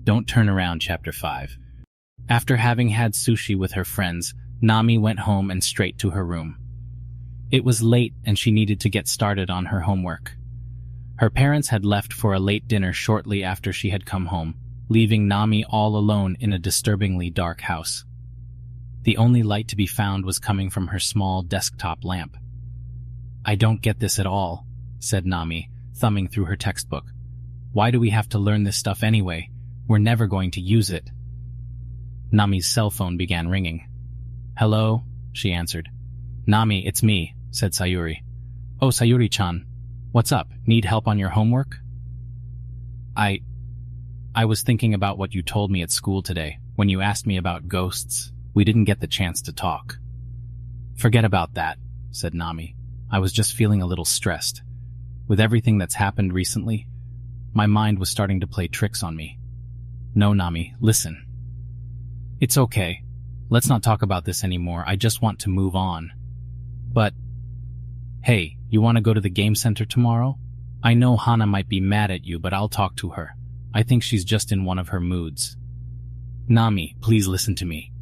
Don't Turn Around, Chapter 5. After having had sushi with her friends, Nami went home and straight to her room. It was late and she needed to get started on her homework. Her parents had left for a late dinner shortly after she had come home, leaving Nami all alone in a disturbingly dark house. The only light to be found was coming from her small desktop lamp. "I don't get this at all," said Nami, thumbing through her textbook. "Why do we have to learn this stuff anyway? We're never going to use it." Nami's cell phone began ringing. "Hello," she answered. "Nami, it's me," said Sayuri. "Oh, Sayuri-chan. What's up? Need help on your homework?" I was thinking about what you told me at school today, when you asked me about ghosts. We didn't get the chance to talk." "Forget about that," said Nami. "I was just feeling a little stressed. With everything that's happened recently, my mind was starting to play tricks on me." "No, Nami, listen. It's okay. Let's not talk about this anymore. I just want to move on. But, hey, you want to go to the game center tomorrow? I know Hana might be mad at you, but I'll talk to her. I think she's just in one of her moods." "Nami, please listen to me."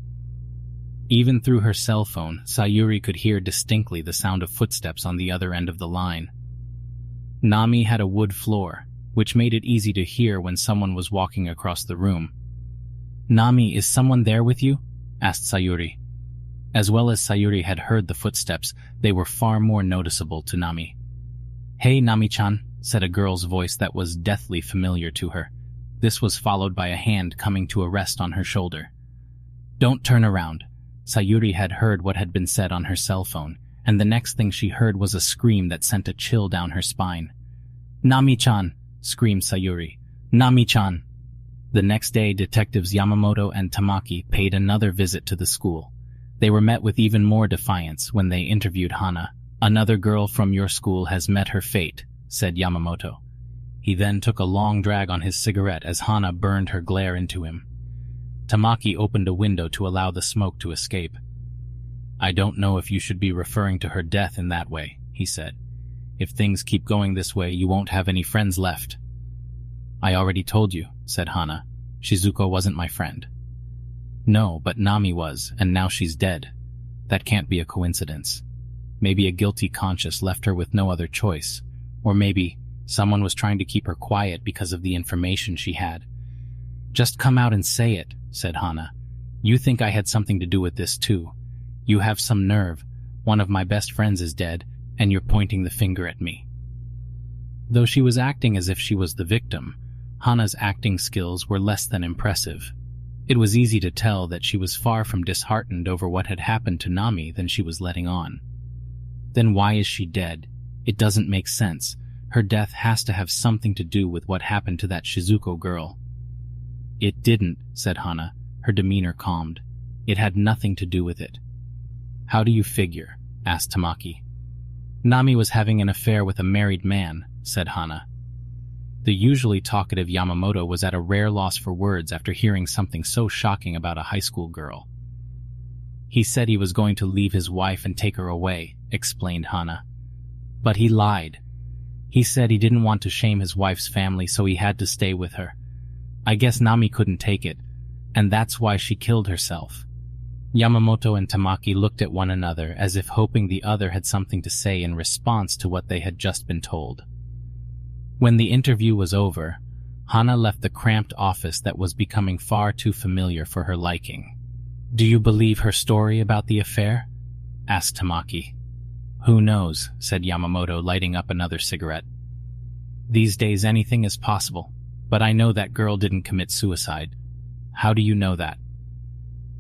Even through her cell phone, Sayuri could hear distinctly the sound of footsteps on the other end of the line. Nami had a wood floor, which made it easy to hear when someone was walking across the room. "Nami, is someone there with you?" asked Sayuri. As well as Sayuri had heard the footsteps, they were far more noticeable to Nami. "Hey, Nami-chan," said a girl's voice that was deathly familiar to her. This was followed by a hand coming to a rest on her shoulder. "Don't turn around." Sayuri had heard what had been said on her cell phone, and the next thing she heard was a scream that sent a chill down her spine. "Nami-chan!" screamed Sayuri. "Nami-chan!" The next day, Detectives Yamamoto and Tamaki paid another visit to the school. They were met with even more defiance when they interviewed Hana. "Another girl from your school has met her fate," said Yamamoto. He then took a long drag on his cigarette as Hana burned her glare into him. Tamaki opened a window to allow the smoke to escape. "I don't know if you should be referring to her death in that way," he said. "If things keep going this way, you won't have any friends left." "I already told you," said Hana. "Shizuko wasn't my friend." "No, but Nami was, and now she's dead. That can't be a coincidence. Maybe a guilty conscience left her with no other choice. Or maybe someone was trying to keep her quiet because of the information she had." "Just come out and say it," said Hana. "You think I had something to do with this too. You have some nerve. One of my best friends is dead, and you're pointing the finger at me." Though she was acting as if she was the victim, Hana's acting skills were less than impressive. It was easy to tell that she was far from disheartened over what had happened to Nami than she was letting on. "Then why is she dead? It doesn't make sense. Her death has to have something to do with what happened to that Shizuko girl." "It didn't," said Hana, her demeanor calmed. "It had nothing to do with it." "How do you figure?" asked Tamaki. "Nami was having an affair with a married man," said Hana. The usually talkative Yamamoto was at a rare loss for words after hearing something so shocking about a high school girl. "He said he was going to leave his wife and take her away," explained Hana. "But he lied. He said he didn't want to shame his wife's family, so he had to stay with her. I guess Nami couldn't take it, and that's why she killed herself." Yamamoto and Tamaki looked at one another as if hoping the other had something to say in response to what they had just been told. When the interview was over, Hana left the cramped office that was becoming far too familiar for her liking. "Do you believe her story about the affair?" asked Tamaki. "Who knows," said Yamamoto, lighting up another cigarette. "These days anything is possible, but I know that girl didn't commit suicide." "How do you know that?"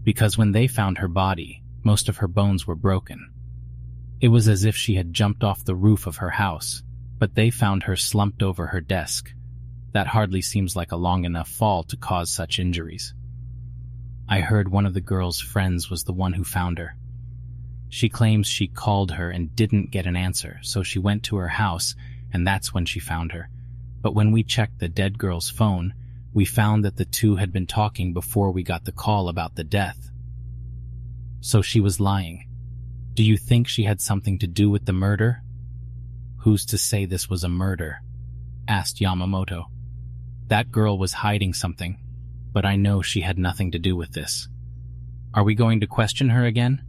"Because when they found her body, most of her bones were broken. It was as if she had jumped off the roof of her house, but they found her slumped over her desk. That hardly seems like a long enough fall to cause such injuries. I heard one of the girl's friends was the one who found her. She claims she called her and didn't get an answer, so she went to her house, and that's when she found her. But when we checked the dead girl's phone, we found that the two had been talking before we got the call about the death. So she was lying. Do you think she had something to do with the murder?" "Who's to say this was a murder?" asked Yamamoto. "That girl was hiding something. but I know she had nothing to do with this. Are we going to question her again?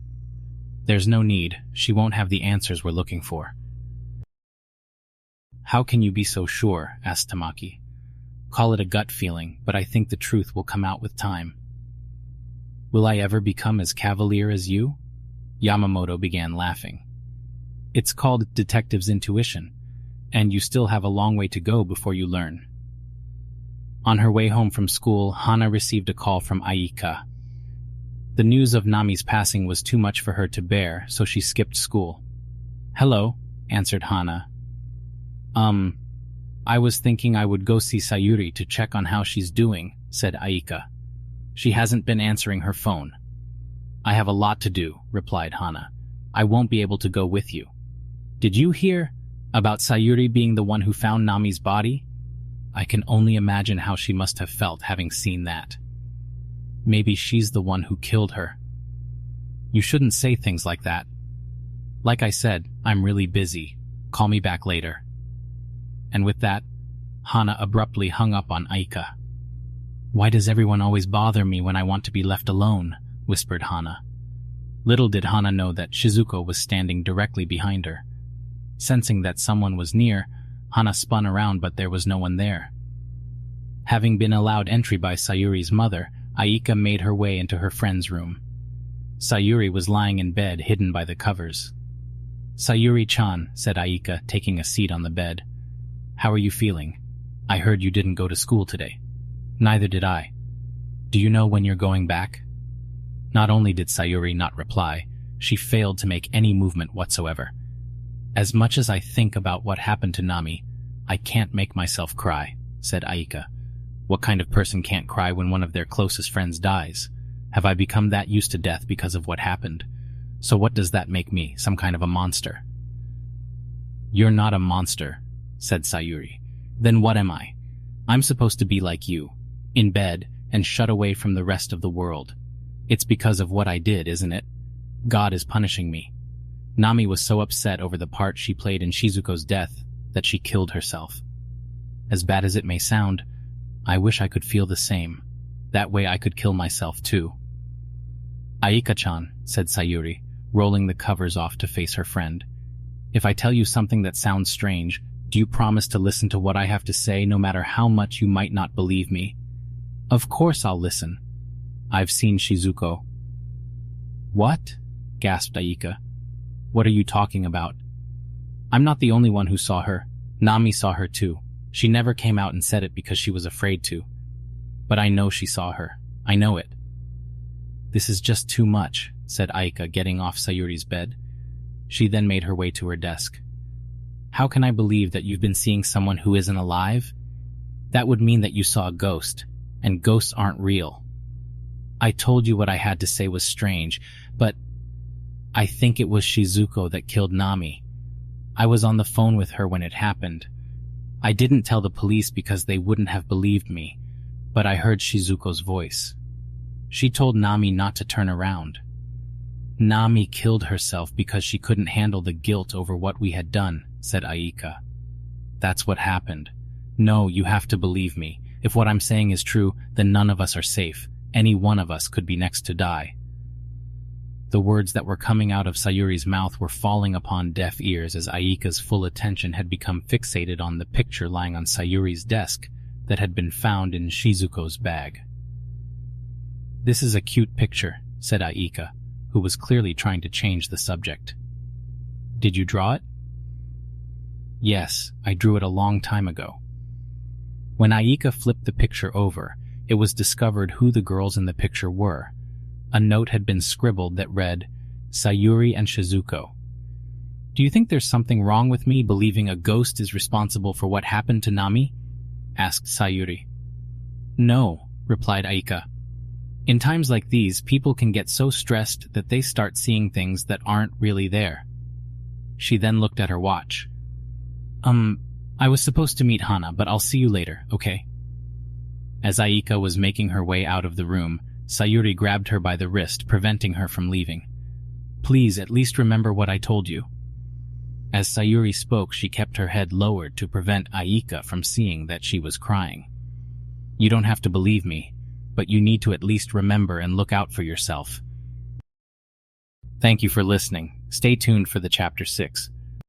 There's no need. She won't have the answers we're looking for. How can you be so sure? Asked Tamaki. Call it a gut feeling, but I think the truth will come out with time. Will I ever become as cavalier as you? Yamamoto began laughing. It's called detective's intuition, and you still have a long way to go before you learn. On her way home from school, Hana received a call from Aika. The news of Nami's passing was too much for her to bear, so she skipped school. Hello, answered Hana. I was thinking I would go see Sayuri to check on how she's doing, said Aika. She hasn't been answering her phone. I have a lot to do, replied Hana. I won't be able to go with you. Did you hear about Sayuri being the one who found Nami's body? I can only imagine how she must have felt having seen that. Maybe she's the one who killed her. You shouldn't say things like that. Like I said, I'm really busy. Call me back later. And with that, Hana abruptly hung up on Aika. Why does everyone always bother me when I want to be left alone? Whispered Hana. Little did Hana know that Shizuko was standing directly behind her. Sensing that someone was near, Hana spun around, but there was no one there. Having been allowed entry by Sayuri's mother, Aika made her way into her friend's room. Sayuri was lying in bed, hidden by the covers. Sayuri-chan, said Aika, taking a seat on the bed. How are you feeling? I heard you didn't go to school today. Neither did I. Do you know when you're going back? Not only did Sayuri not reply, she failed to make any movement whatsoever. As much as I think about what happened to Nami, I can't make myself cry, said Aika. What kind of person can't cry when one of their closest friends dies? Have I become that used to death because of what happened? So what does that make me, some kind of a monster? You're not a monster, said Sayuri. Then what am I? I'm supposed to be like you, in bed and shut away from the rest of the world. It's because of what I did, isn't it? God is punishing me. Nami was so upset over the part she played in Shizuko's death that she killed herself. As bad as it may sound, I wish I could feel the same. That way I could kill myself too. Aika-chan, said Sayuri, rolling the covers off to face her friend. If I tell you something that sounds strange, do you promise to listen to what I have to say no matter how much you might not believe me? Of course I'll listen. I've seen Shizuko. What? Gasped Aika. What are you talking about? I'm not the only one who saw her. Nami saw her too. She never came out and said it because she was afraid to. But I know she saw her. I know it. This is just too much, said Aika, getting off Sayuri's bed. She then made her way to her desk. How can I believe that you've been seeing someone who isn't alive? That would mean that you saw a ghost, and ghosts aren't real. I told you what I had to say was strange, but I think it was Shizuko that killed Nami. I was on the phone with her when it happened. I didn't tell the police because they wouldn't have believed me, but I heard Shizuko's voice. She told Nami not to turn around. Nami killed herself because she couldn't handle the guilt over what we had done, said Aika. That's what happened. No, you have to believe me. If what I'm saying is true, then none of us are safe. Any one of us could be next to die. The words that were coming out of Sayuri's mouth were falling upon deaf ears as Aika's full attention had become fixated on the picture lying on Sayuri's desk that had been found in Shizuko's bag. This is a cute picture, said Aika, who was clearly trying to change the subject. Did you draw it? Yes, I drew it a long time ago. When Aika flipped the picture over, it was discovered who the girls in the picture were. A note had been scribbled that read, Sayuri and Shizuko. Do you think there's something wrong with me believing a ghost is responsible for what happened to Nami? Asked Sayuri. No, replied Aika. In times like these, people can get so stressed that they start seeing things that aren't really there. She then looked at her watch. I was supposed to meet Hana, but I'll see you later, okay? As Aika was making her way out of the room, Sayuri grabbed her by the wrist, preventing her from leaving. Please, at least remember what I told you. As Sayuri spoke, she kept her head lowered to prevent Aika from seeing that she was crying. You don't have to believe me. but you need to at least remember and look out for yourself. Thank you for listening. Stay tuned for the Chapter 6.